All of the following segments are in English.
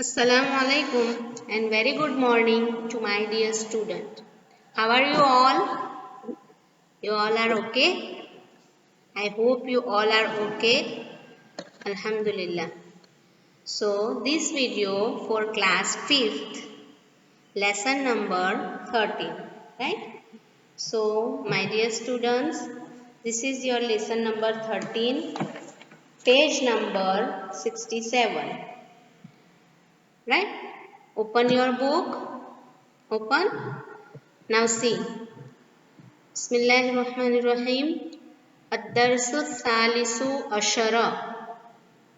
Assalamu alaikum and very good morning to my dear student. How are you all? You all are okay? I hope you all are okay. Alhamdulillah. So this video for class 5th, lesson number 13, right? So my dear students, this is your lesson number 13, page number 67, right? Open your book. Open. Now see. Bismillahirrahmanirrahim. Ad-darsu Salisu Ashara.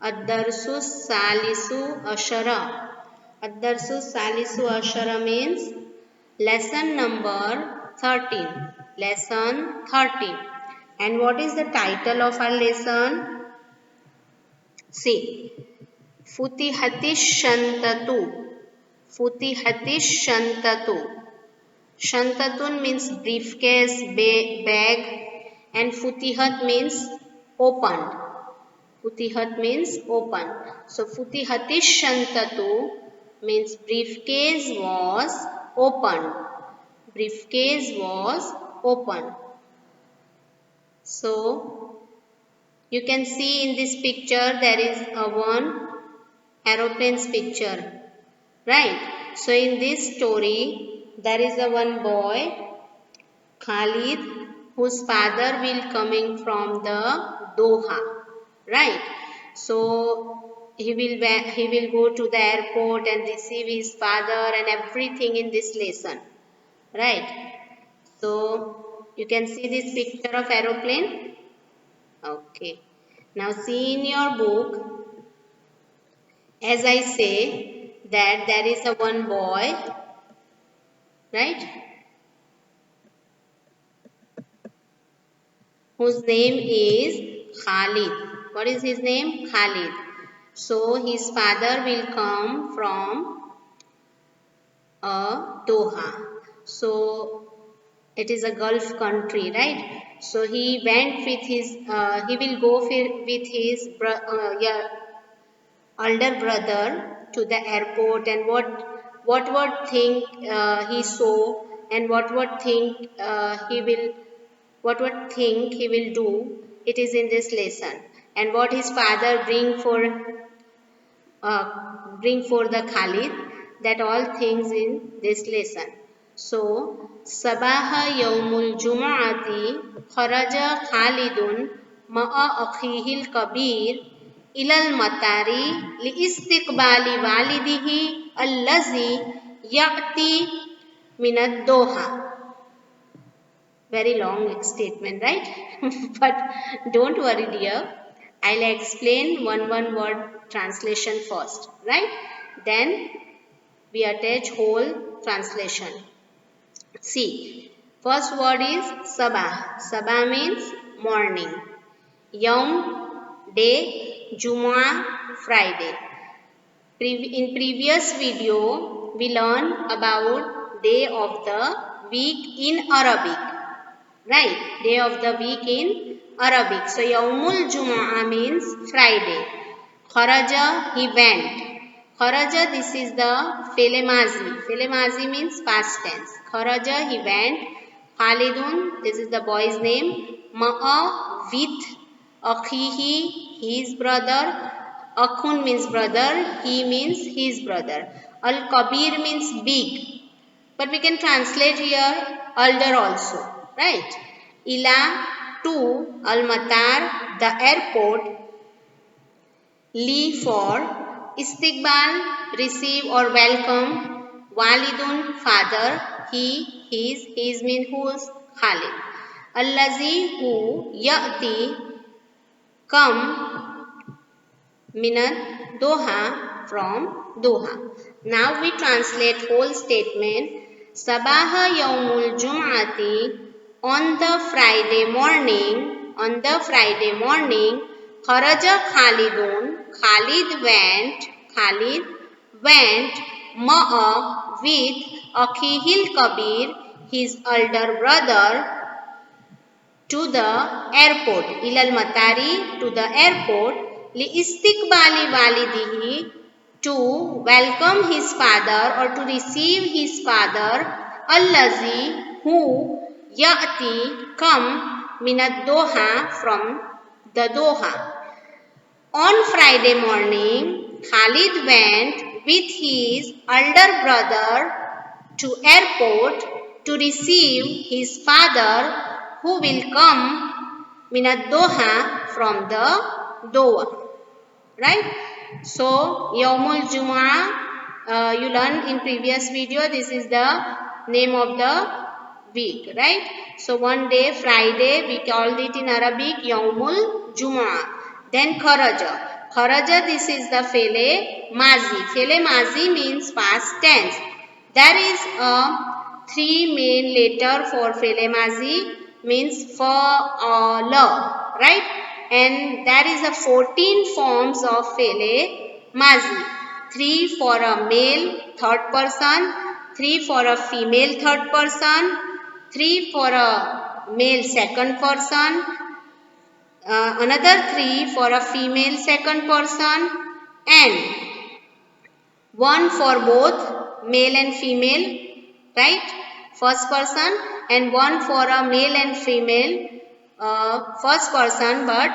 Ad-darsu Salisu Ashara. Ad-darsu Salisu Ashara means lesson number 13. Lesson 13. And what is the title of our lesson? See. Futihatish Shantatu. Futihatish Shantatu. Shantatun means briefcase, bag, and Futihat means opened. Futihat means opened. So Futihatish Shantatu means briefcase was opened. Briefcase was opened. So you can see in this picture there is a one aeroplane's picture, right? So in this story there is a one boy Khalid, whose father will coming from the Doha, right? So he will go to the airport and receive his father and everything in this lesson, right? So you can see this picture of aeroplane. Okay. Now see in your book, as I say that there is a one boy, right? Whose name is Khalid. What is his name? Khalid. So his father will come from Doha. So it is a Gulf country, right? So he went with his, he will go with his older brother to the airport, and what would think he saw, and what think he will what would think he will do, it is in this lesson, and what his father bring for the Khalid, that all things in this lesson. So sabaha yawmul jumu'ati kharaja Khalidun ma'a akhihil kabir ilal matari li istiqbali walidihi allazi ya'ti minad doha. Very long statement, right? But don't worry, dear. I'll explain one word translation first, right? Then we attach whole translation. See, first word is sabah. Sabah means morning. Yom, day. Jumu'ah, Friday. In previous video, we learned about day of the week in Arabic. Right, day of the week in Arabic. So Yawmul Jumu'ah means Friday. Kharaja, he went. Kharaja, this is the Felemazi. Felemazi means past tense. Kharaja, he went. Khalidun, this is the boy's name. Ma'a, with. Akhihi, his brother. Akhun means brother. He means his brother. Al-Kabir means big. But we can translate here elder also, right? Ila to Al-Matar, the airport. Li for Istiqbal, receive or welcome. Walidun, father. He, his mean whose? Khalid. Allazi, who, ya'ti, come, minat, Doha, from Doha. Now we translate whole statement. Sabaha Yawmul Jum'ati, on the Friday morning, Kharaja Khalid went, Ma'a, with, Akhihil Kabir, his elder brother, to the airport, Ilal Matari, to the airport, Li Istiqbali Walidihi, to welcome his father or to receive his father, allazi, who, ya'ti, come, minad doha, from the Doha. On Friday morning, Khalid went with his elder brother to airport to receive his father, who will come minad Doha, from the Doha. Right? So, Yawmul Jumu'ah, you learned in previous video, this is the name of the week, right? So, one day, Friday, we called it in Arabic Yawmul Jumu'ah. Then Kharaja. Kharaja, this is the Fele Mazi. Fele Mazi means past tense. There is a three main letter for Fele Mazi, means for la, right? And there is a 14 forms of Fele Mazi. 3 for a male third person, 3 for a female third person, 3 for a male second person, another 3 for a female second person, and 1 for both male and female, right? First person, and 1 for a male and female first person, but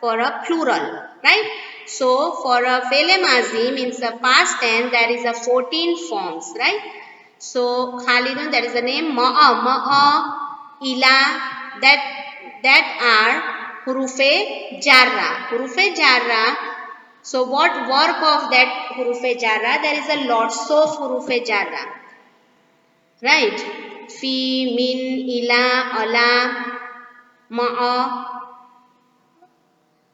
for a plural, right? So, for a Fele Mazi means the past tense, there is a 14 forms, right? So, Khalidun, that is the name, Ma'a, Ila, that are Hurufe Jarra. Hurufe Jarra. So, what work of that Hurufe Jarra? There is a lots of Hurufe Jarra, right? Fi, min, ila, ala, ma'a.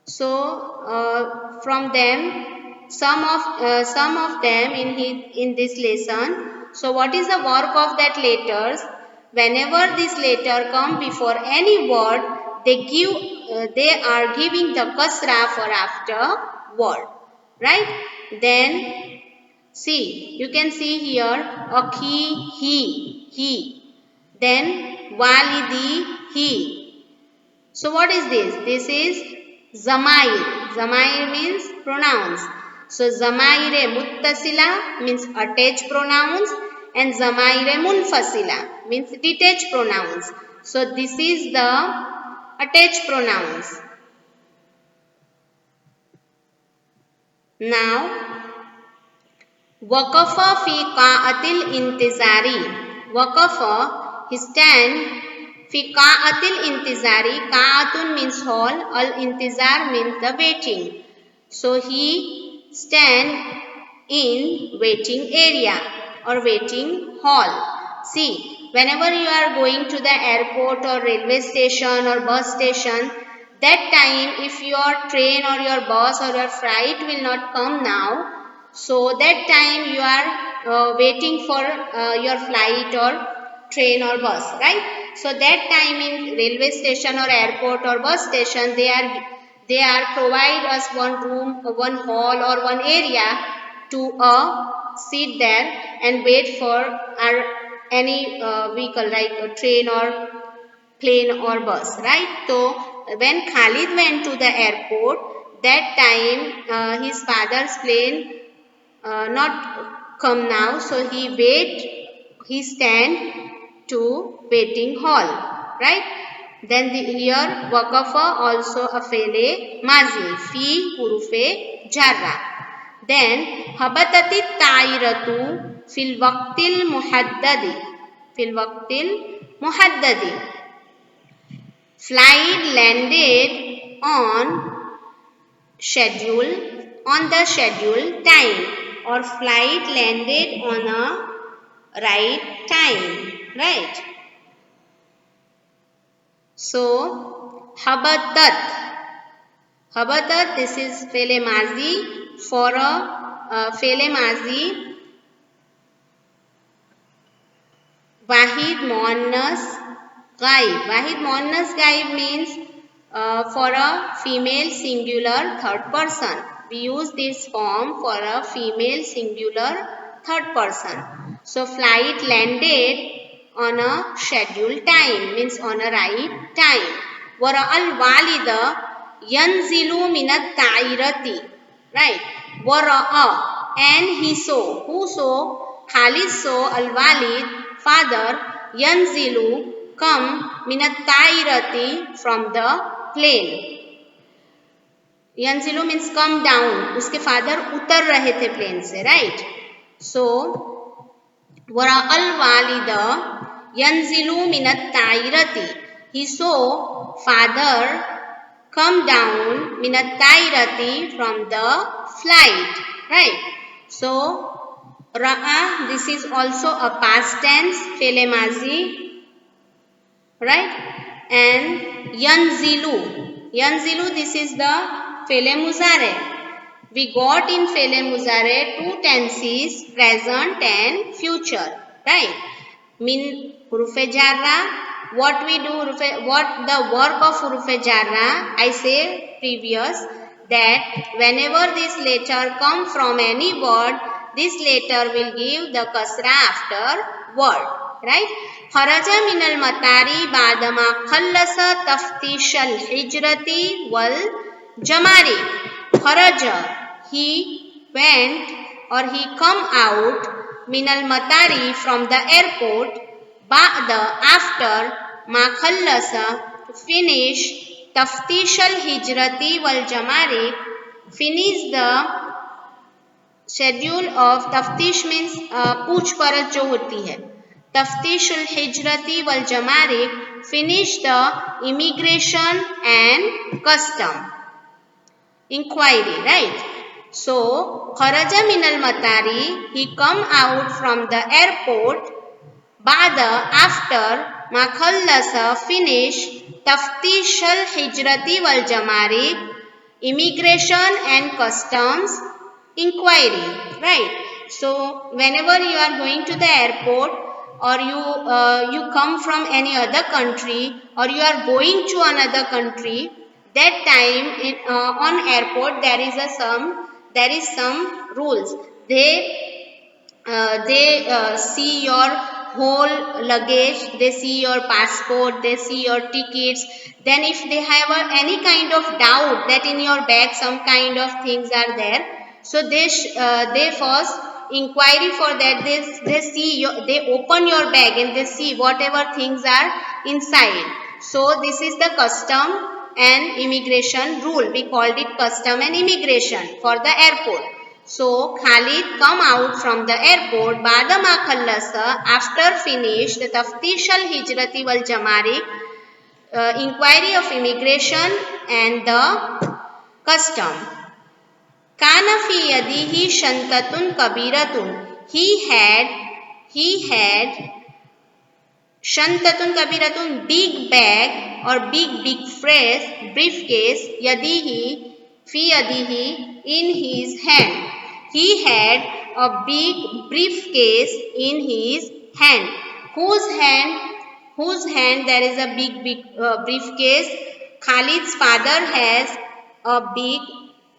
So, from them, some of them in this lesson. So, what is the work of that letters? Whenever this letter come before any word, they are giving the kasra for after word, right? Then see, you can see here akhi, he. Then walidi, he. So what is this? This is Zamair. Zamair means pronouns. So Zamaire Muttasila means attached pronouns, and Zamaire Munfasila means detached pronouns. So this is the attached pronouns. Now, Waqafa fi qa'atil intizari. Waqafa, he stand fi qa'atil intizari. Qa'atun means hall, al-intizar means the waiting. So he stand in waiting area or waiting hall. See, whenever you are going to the airport or railway station or bus station, that time if your train or your bus or your flight will not come now, so that time you are waiting for your flight or train or bus, right? So that time in railway station or airport or bus station, they are provide us one room, one hall or one area to sit there and wait for our any vehicle like a train or plane or bus, right? So when Khalid went to the airport, that time his father's plane not come now, so he stand to waiting hall, right? Then here waqafa also a fele mazi, fi hurufe jarra. Then habatati ta'iratu fil waqtil muhaddadi. Fil waqtil muhaddadi. Flight landed on the schedule time, or flight landed on a right time, right? So habatat, this is fele mazi. For a fele mazi, wahid muannas ghaib. Wahid muannas ghaib means for a female singular third person. We use this form for a female singular third person. So flight landed on a scheduled time, means on a right time. Wara al walida yanzilu minat ta'irati. Right. Wara'a. and he saw. Who saw? Khalid saw Al-Walid, father, yanzilu, come, minat tairati, from the plane. yanzilu means come down. उसके father उतर रहे थे plane से, right? So wara al-walida yanzilu minat tairati. He saw father come down minat tairati, from the flight, right? So ra'a, this is also a past tense, fele mazi, right? And yanzilu, yanzilu, this is the fele muzare. We got in fele muzare two tenses, present and future, right? Min hurufe jarra, what we do, what the work of hurufe jarra, I say previous, that whenever this letter come from any word, this letter will give the kasra after word, right? kharaja minal matari ba'dama khallasa taftish al hijrati wal jamari. kharaja, he went or he come out, minal matari, from the airport, ba'da, after, ma khallasa, to finish, taftish al hijrati wal jamari, finish the schedule of taftish means पूछ परछ जो होती है, taftish al hijrati wal jamari, finish the immigration and custom inquiry, right? So kharaja minal matari, he come out from the airport, ba'da, after, ma khallasa, finish, taftish al hijrati wal jamari, immigration and customs inquiry, right? So whenever you are going to the airport, or you come from any other country, or you are going to another country, that time on airport there is some rules. They see your whole luggage, they see your passport, they see your tickets. Then if they have any kind of doubt that in your bag some kind of things are there, so they first inquiry for that. They see they open your bag and they see whatever things are inside. So this is the custom and immigration rule. We called it custom and immigration for the airport. So Khalid come out from the airport, ba'da ma khallasa, after finish the taftish al hijrati wal jamari, inquiry of immigration and the custom. Kana fi yadihi shantatun kabiratun. He had shantatun kabiratun, big bag or big briefcase, yadihi, fi yadihi, in his hand. He had a big briefcase in his hand. Whose hand there is a big briefcase? Khalid's father has a big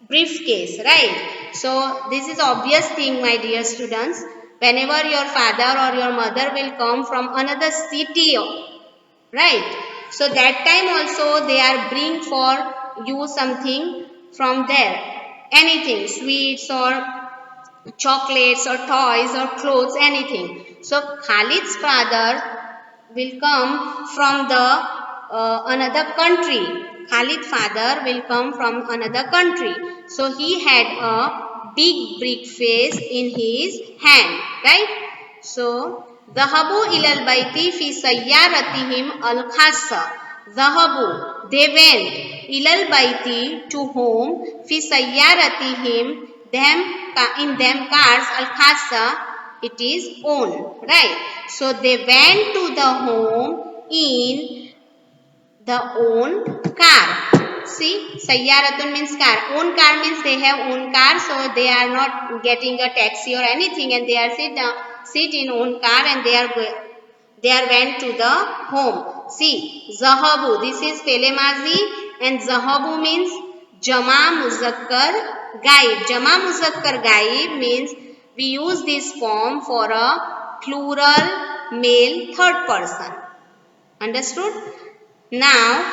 briefcase, right? So this is obvious thing, my dear students. Whenever your father or your mother will come from another city, right? So that time also they are bring for you something from there, anything, sweets or chocolates or toys or clothes, anything. So Khalid's father will come from the another country. Khalid's father will come from another country. So he had a big briefcase in his hand, right? So Zahabu ilal baiti fi sayyaratihim al khassa. Zahabu, they went, ilal baiti, to home, fi sayyaratihim, them, in them cars, al khassa, it is own, right? So they went to the home in the own car. See, sayyaratun means car. Own car means they have own car, so they are not getting a taxi or anything, and they are sit in own car, and they are went to the home. See, zahabu, this is fele mazi, and zahabu means jama muzakkar gaib. Jama muzakkar gaib means we use this form for a plural male third person. Understood? Now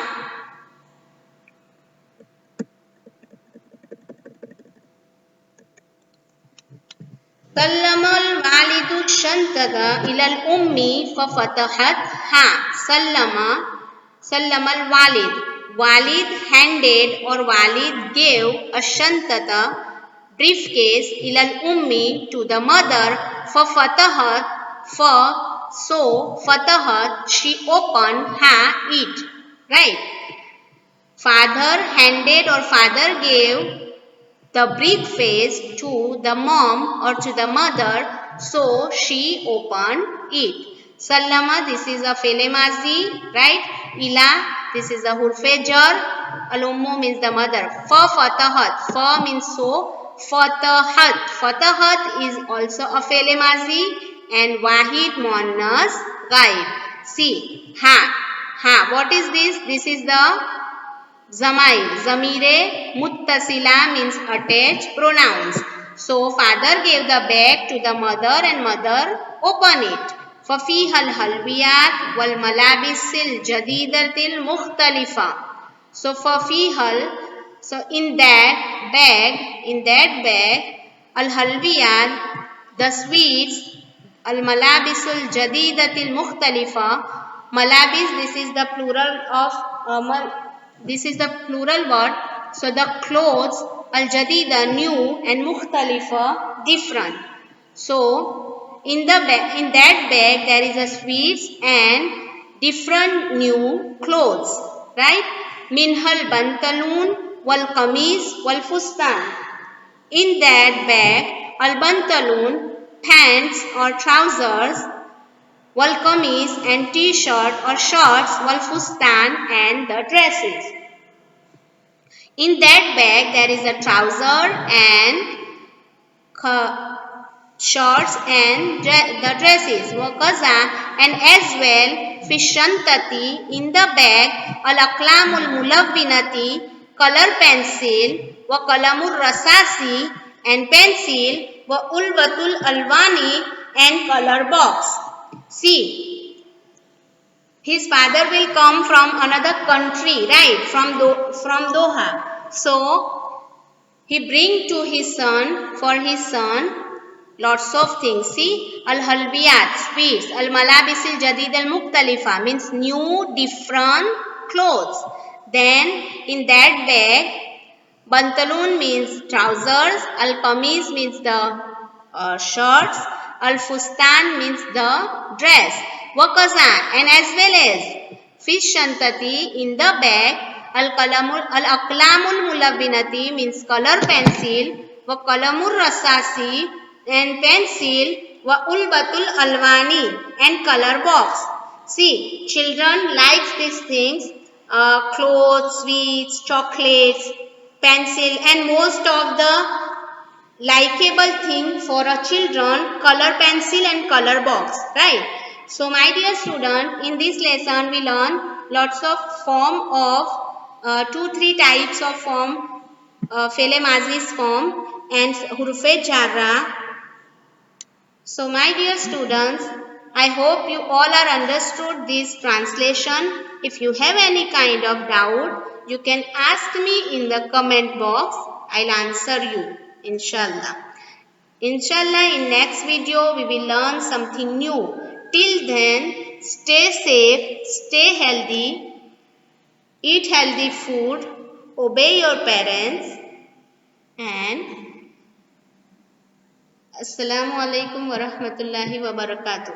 सल्लमल वालिदु शंतता इलल उम्मी फफतहत हा सल्लमल walid. Walid handed or Walid gave a shantata briefcase ilal ummi to the mother for fatahat for so fatahat she opened ha it, right. Father handed or father gave the briefcase to the mom or to the mother, so she opened it. Sallama, this is a fele mazi, right. Ila, this is a hurfe jar. Al-ummu means the mother. Fa fatahat, fa means so. Fatahat is also a fele mazi and wahid muannas ghaib. See, ha, what is this? This is the Zamair. Zamire muttasila means attached pronouns. So father gave the bag to the mother and mother opened it. ففيها الحلويات والملابس الجديدة المختلفة. So so in that bag, al-halwiyat, the sweets, al-malabis al-jadidة المختلفة. Malabis, this is the plural of this is the plural word. So the clothes, al-jadida, new, and mukhtalifa, different. So in that bag there is a sweets and different new clothes, right. Minhal bantalun wal qamis wal fustan. In that bag, al bantalun, pants or trousers, wal qamis and t-shirt or shorts, wal fustan and the dresses. In that bag there is a trouser and shorts and the dresses. Wakaza, and as well fi shantati, in the bag, al aqlamul mulawwinati, color pencil, wa qalamur rasasi, and pencil, wa ulwatul alwani, and color box. See, his father will come from another country, right, from Doha. So he bring to his son, for his son, lots of things. See, al-halbiyat, sweets, al-malabis al-jadid al-muktalifa, means new, different clothes. Then in that bag, bantalun means trousers, al-qamis means the shorts, al-fustan means the dress, wakaza, and as well as fish shantati, in the bag, al-aqlamul mulawwinati means color pencil, wa qalamur rasasi, and pencil, wa ulbatul alwani, and color box. See, children likes these things, clothes, sweets, chocolates, pencil, and most of the likable thing for a children, color pencil and color box, right. So my dear student, in this lesson we learn lots of form of 2-3 types of form, fele mazis form and hurfe jarra. So my dear students, I hope you all are understood this translation. If you have any kind of doubt, you can ask me in the comment box. I'll answer you, inshallah. Inshallah, in next video we will learn something new. Till then, stay safe, stay healthy, eat healthy food, obey your parents, and Assalamu alaikum wa rahmatullahi wa barakatuh.